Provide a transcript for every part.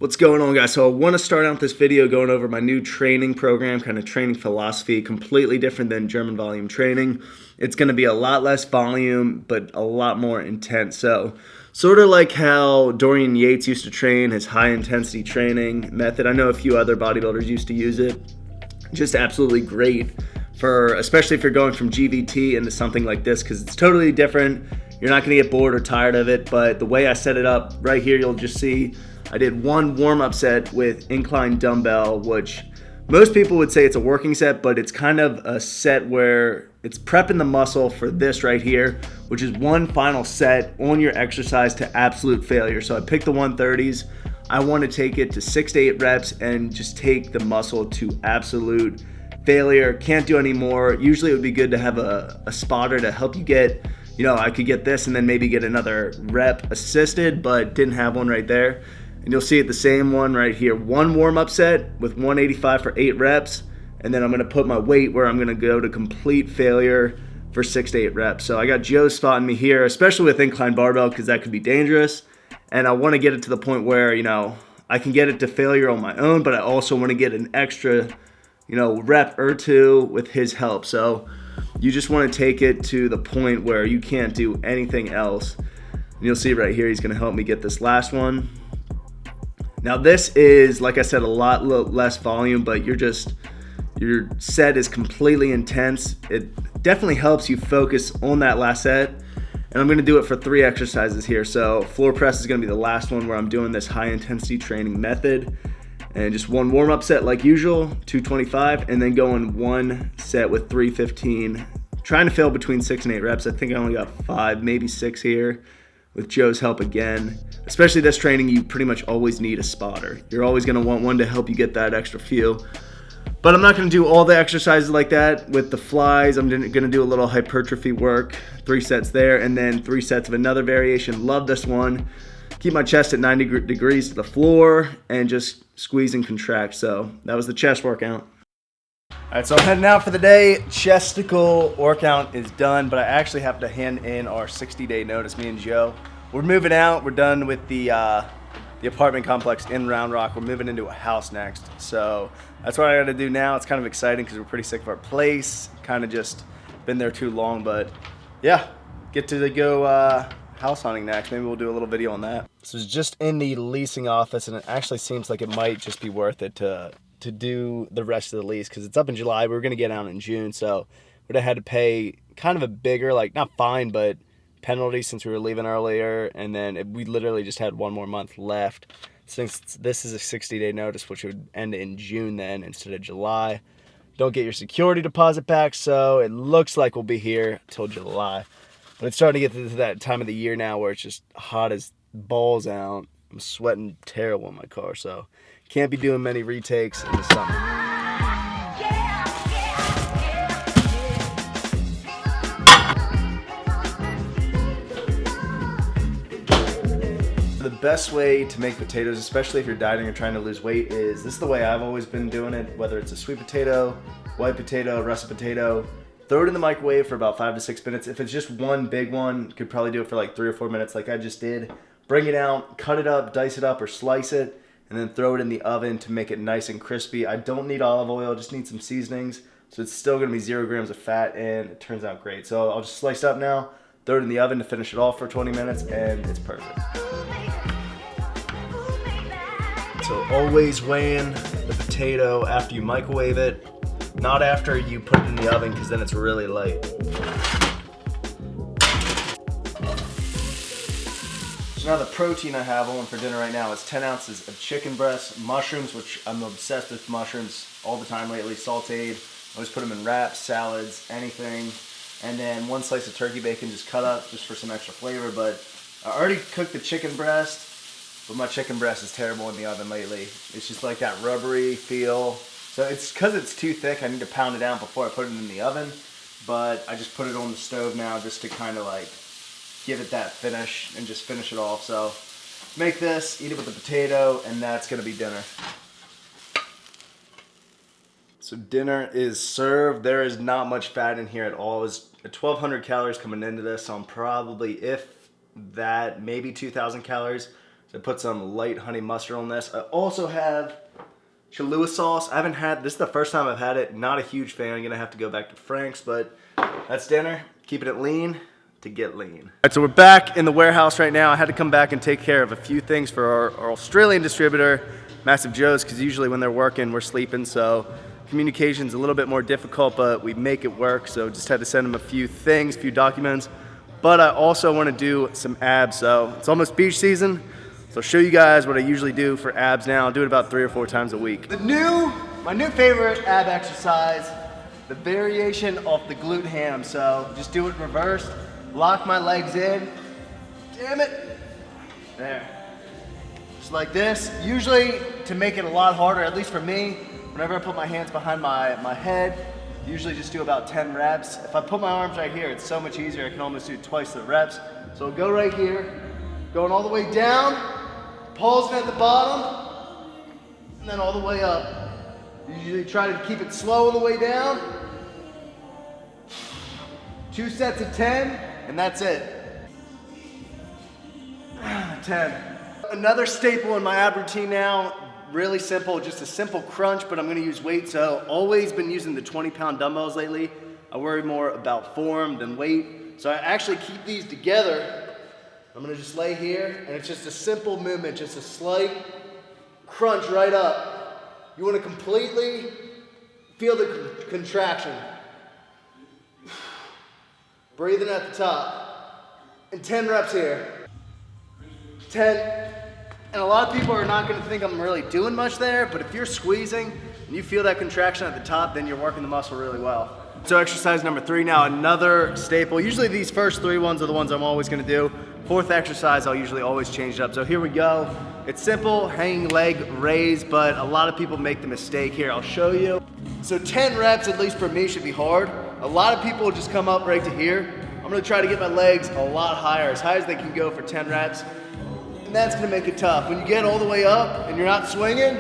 What's going on, guys? So I want to start out this video going over my new training program, kind of training philosophy, completely different than German volume training. It's going to be a lot less volume, but a lot more intense. So sort of like how Dorian Yates used to train, his high intensity training method. I know a few other bodybuilders used to use it. Just absolutely great for, especially if you're going from GVT into something like this, because it's totally different. You're not going to get bored or tired of it, but the way I set it up right here, you'll just see I did one warm-up set with incline dumbbell, which most people would say it's a working set, but it's kind of a set where it's prepping the muscle for this right here, which is one final set on your exercise to absolute failure. So I picked the 130s. I want to take it to 6 to 8 reps and just take the muscle to absolute failure. Can't do any more. Usually it would be good to have a spotter to help you get, I could get this and then maybe get another rep assisted, but didn't have one right there. And you'll see it the same one right here. One warm-up set with 185 for 8 reps. And then I'm going to put my weight where I'm going to go to complete failure for 6 to 8 reps. So I got Joe spotting me here, especially with incline barbell, because that could be dangerous. And I want to get it to the point where, I can get it to failure on my own, but I also want to get an extra, rep or two with his help. So you just want to take it to the point where you can't do anything else. And you'll see right here, he's going to help me get this last one. Now this is, like I said, a lot less volume, but your set is completely intense. It definitely helps you focus on that last set. And I'm going to do it for 3 exercises here. So floor press is going to be the last one where I'm doing this high intensity training method. And just one warm-up set like usual, 225, and then going one set with 315. Trying to fail between 6 and 8 reps. I think I only got 5, maybe 6 here with Joe's help again. Especially this training, you pretty much always need a spotter. You're always going to want one to help you get that extra feel. But I'm not going to do all the exercises like that with the flies. I'm going to do a little hypertrophy work, 3 sets there, and then 3 sets of another variation. Love this one. Keep my chest at 90 degrees to the floor and just squeeze and contract. So that was the chest workout. All right, so I'm heading out for the day. Chesticle workout is done, but I actually have to hand in our 60-day notice, me and Joe. We're moving out. We're done with the apartment complex in Round Rock. We're moving into a house next. So that's what I got to do now. It's kind of exciting because we're pretty sick of our place. Kind of just been there too long, but yeah, get to go house hunting next. Maybe we'll do a little video on that. This is just in the leasing office, and it actually seems like it might just be worth it to do the rest of the lease because it's up in July. We were going to get out in June, so we'd have had to pay kind of a bigger, not fine, but penalty since we were leaving earlier, and then we literally just had 1 more month left. Since this is a 60-day notice, which would end in June then instead of July. Don't get your security deposit back, so it looks like we'll be here till July. But it's starting to get to that time of the year now where it's just hot as balls out. I'm sweating terrible in my car, so can't be doing many retakes in the summer. The best way to make potatoes, especially if you're dieting or trying to lose weight, is this is the way I've always been doing it, whether it's a sweet potato, white potato, russet potato. Throw it in the microwave for about 5 to 6 minutes. If it's just one big one, you could probably do it for 3 or 4 minutes like I just did. Bring it out, cut it up, dice it up, or slice it, and then throw it in the oven to make it nice and crispy. I don't need olive oil, I just need some seasonings. So it's still gonna be 0 grams of fat, and it turns out great. So I'll just slice it up now, throw it in the oven to finish it off for 20 minutes, and it's perfect. So always weigh in the potato after you microwave it, not after you put it in the oven because then it's really light. So now the protein I have on for dinner right now is 10 ounces of chicken breast, mushrooms, which I'm obsessed with mushrooms all the time lately, sauteed. I always put them in wraps, salads, anything. And then 1 slice of turkey bacon just cut up just for some extra flavor. But I already cooked the chicken breast. But my chicken breast is terrible in the oven lately. It's just like that rubbery feel. So it's because it's too thick, I need to pound it out before I put it in the oven. But I just put it on the stove now just to kind of give it that finish and just finish it off. So make this, eat it with the potato, and that's gonna be dinner. So dinner is served. There is not much fat in here at all. It's 1,200 calories coming into this, so I'm probably, if that, maybe 2,000 calories. to put some light honey mustard on this. I also have Cholula sauce. I haven't had, this is the first time I've had it. Not a huge fan. I'm gonna have to go back to Frank's, but that's dinner. Keeping it lean to get lean. All right, so we're back in the warehouse right now. I had to come back and take care of a few things for our Australian distributor, Massive Joe's, because usually when they're working, we're sleeping, so communication's a little bit more difficult, but we make it work, so just had to send them a few things, a few documents. But I also want to do some abs, so it's almost beach season. So I'll show you guys what I usually do for abs now. I'll do it about 3 or 4 times a week. My new favorite ab exercise, the variation off the glute ham. So just do it reversed, lock my legs in, damn it, there. Just like this. Usually to make it a lot harder, at least for me, whenever I put my hands behind my head, usually just do about 10 reps. If I put my arms right here, it's so much easier. I can almost do twice the reps. So I'll go right here, going all the way down, pausing at the bottom, and then all the way up. Usually try to keep it slow on the way down. 2 sets of 10, and that's it. 10. Another staple in my ab routine now, really simple, just a simple crunch, but I'm gonna use weight. So always been using the 20-pound dumbbells lately. I worry more about form than weight. So I actually keep these together. I'm gonna just lay here, and it's just a simple movement, just a slight crunch right up. You wanna completely feel the contraction. Breathing at the top. And 10 reps here. 10. And a lot of people are not gonna think I'm really doing much there, but if you're squeezing and you feel that contraction at the top, then you're working the muscle really well. So exercise number 3 now, another staple. Usually these first 3 ones are the ones I'm always gonna do. 4th exercise, I'll usually always change it up. So here we go. It's simple, hanging leg raise, but a lot of people make the mistake here. I'll show you. So 10 reps, at least for me, should be hard. A lot of people just come up right to here. I'm gonna try to get my legs a lot higher, as high as they can go for 10 reps. And that's gonna make it tough. When you get all the way up and you're not swinging,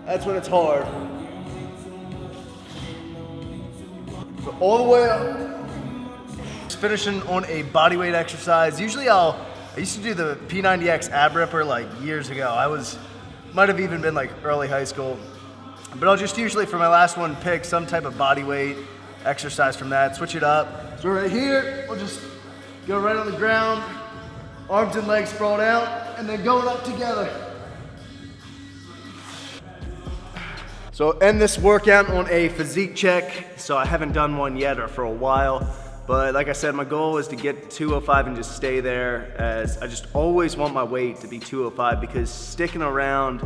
that's when it's hard. So all the way up. Finishing on a bodyweight exercise. Usually I used to do the P90X ab ripper like years ago. Might have even been like early high school. But I'll just usually for my last one pick some type of bodyweight exercise from that, switch it up. So right here, we'll just go right on the ground, arms and legs sprawled out, and then going up together. So I'll end this workout on a physique check. So I haven't done one yet or for a while. But like I said, my goal is to get to 205 and just stay there, as I just always want my weight to be 205, because sticking around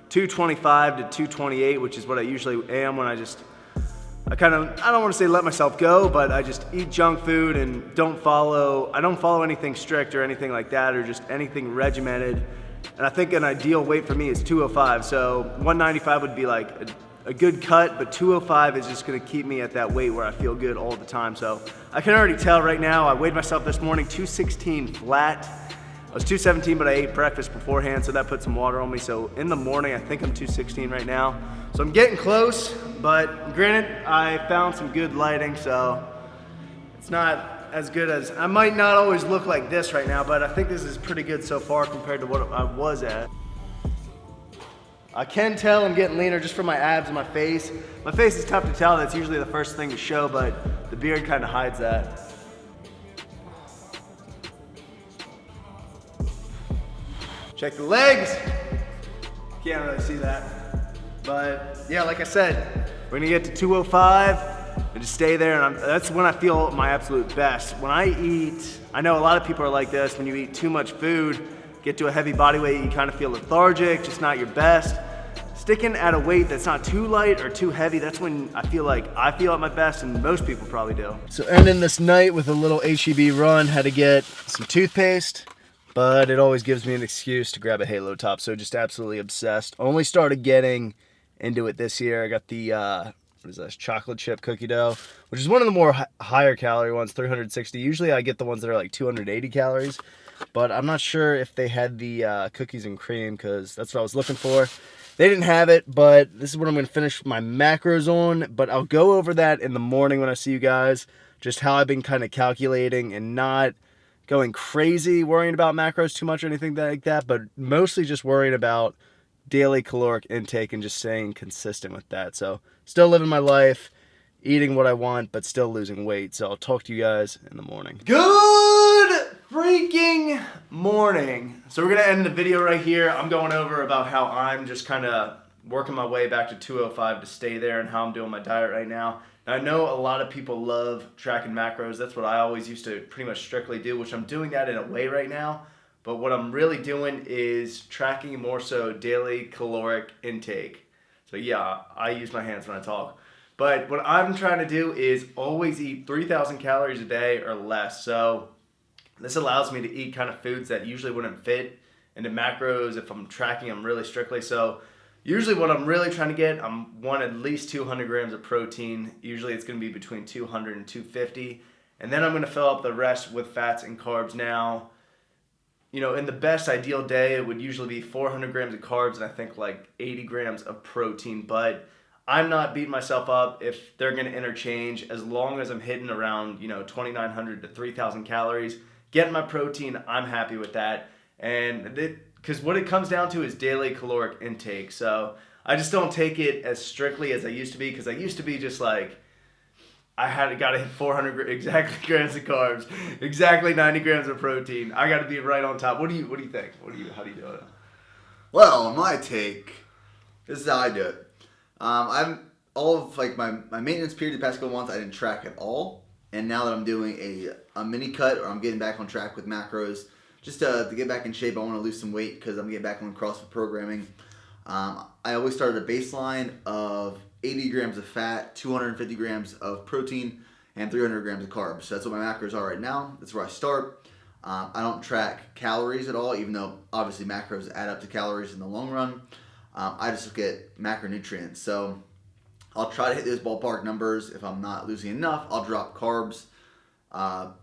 225 to 228, which is what I usually am when I don't want to say let myself go, but I just eat junk food and I don't follow anything strict or anything like that, or just anything regimented. And I think an ideal weight for me is 205. So 195 would be like a good cut, but 205 is just gonna keep me at that weight where I feel good all the time. So I can already tell right now, I weighed myself this morning, 216 flat. I was 217, but I ate breakfast beforehand, so that put some water on me. So in the morning, I think I'm 216 right now. So I'm getting close, but granted, I found some good lighting, so it's not as good as, I might not always look like this right now, but I think this is pretty good so far compared to what I was at. I can tell I'm getting leaner just from my abs and my face. My face is tough to tell, that's usually the first thing to show, but the beard kind of hides that. Check the legs. Can't really see that. But yeah, like I said, we're gonna get to 205 and just stay there, and that's when I feel my absolute best. When I eat, I know a lot of people are like this, when you eat too much food, get to a heavy body weight, you kind of feel lethargic, just not your best. Sticking at a weight that's not too light or too heavy, that's when I feel at my best, and most people probably do. So ending this night with a little HEB run, had to get some toothpaste, but it always gives me an excuse to grab a Halo Top, so just absolutely obsessed. Only started getting into it this year. I got the, what is this, chocolate chip cookie dough, which is one of the more higher calorie ones, 360. Usually I get the ones that are like 280 calories, but I'm not sure if they had the cookies and cream, because that's what I was looking for. They didn't have it, but this is what I'm going to finish my macros on, but I'll go over that in the morning when I see you guys, just how I've been kind of calculating and not going crazy worrying about macros too much or anything like that, but mostly just worrying about daily caloric intake and just staying consistent with that. So still living my life, eating what I want, but still losing weight. So I'll talk to you guys in the morning. Good freaking morning. So we're going to end the video right here. I'm going over about how I'm just kind of working my way back to 205 to stay there and how I'm doing my diet right now. Now, I know a lot of people love tracking macros. That's what I always used to pretty much strictly do, which I'm doing that in a way right now. But what I'm really doing is tracking more so daily caloric intake. So yeah, I use my hands when I talk. But what I'm trying to do is always eat 3,000 calories a day or less. So this allows me to eat kind of foods that usually wouldn't fit into macros if I'm tracking them really strictly. So usually what I'm really trying to get, I want at least 200 grams of protein. Usually it's going to be between 200 and 250. And then I'm going to fill up the rest with fats and carbs. Now, you know, in the best ideal day, it would usually be 400 grams of carbs and I think like 80 grams of protein. But I'm not beating myself up if they're going to interchange as long as I'm hitting around, 2,900 to 3,000 calories. Getting my protein, I'm happy with that. And because what it comes down to is daily caloric intake. So I just don't take it as strictly as I used to be, because I used to be just like, got to hit 400 exactly grams of carbs, exactly 90 grams of protein. I got to be right on top. What do you think? How do you do it? Well, my take, this is how I do it. I'm all of like my maintenance period the past couple months I didn't track at all, and now that I'm doing a mini cut, or I'm getting back on track with macros, just to get back in shape. I want to lose some weight because I'm getting back on CrossFit programming. I always start at a baseline of 80 grams of fat, 250 grams of protein, and 300 grams of carbs. So that's what my macros are right now. That's where I start. I don't track calories at all, even though obviously macros add up to calories in the long run. I just look at macronutrients. So I'll try to hit those ballpark numbers. If I'm not losing enough, I'll drop carbs,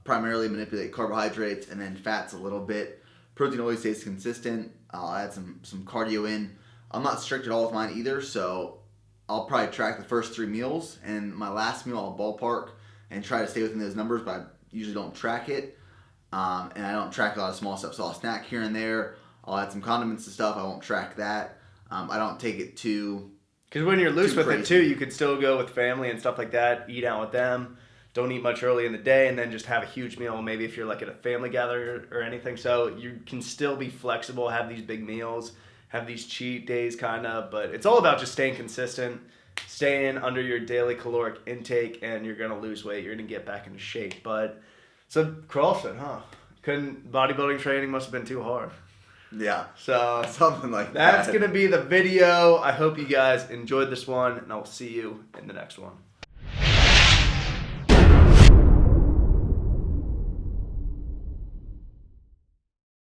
primarily manipulate carbohydrates, and then fats a little bit. Protein always stays consistent. I'll add some cardio in. I'm not strict at all with mine either, so I'll probably track the first 3 meals, and my last meal I'll ballpark and try to stay within those numbers, but I usually don't track it. And I don't track a lot of small stuff, so I'll snack here and there. I'll add some condiments to stuff. I won't track that. I don't take it too. Because when you're loose with crazy. it too, you could still go with family and stuff like that, eat out with them, don't eat much early in the day, and then just have a huge meal maybe if you're like at a family gathering or anything. So you can still be flexible, have these big meals, have these cheat days kind of, but it's all about just staying consistent, staying under your daily caloric intake, and you're going to lose weight. You're going to get back into shape. But so CrossFit, bodybuilding training must have been too hard. Yeah. So something like that's that. going to be the video. I hope you guys enjoyed this one, and I will see you in the next one.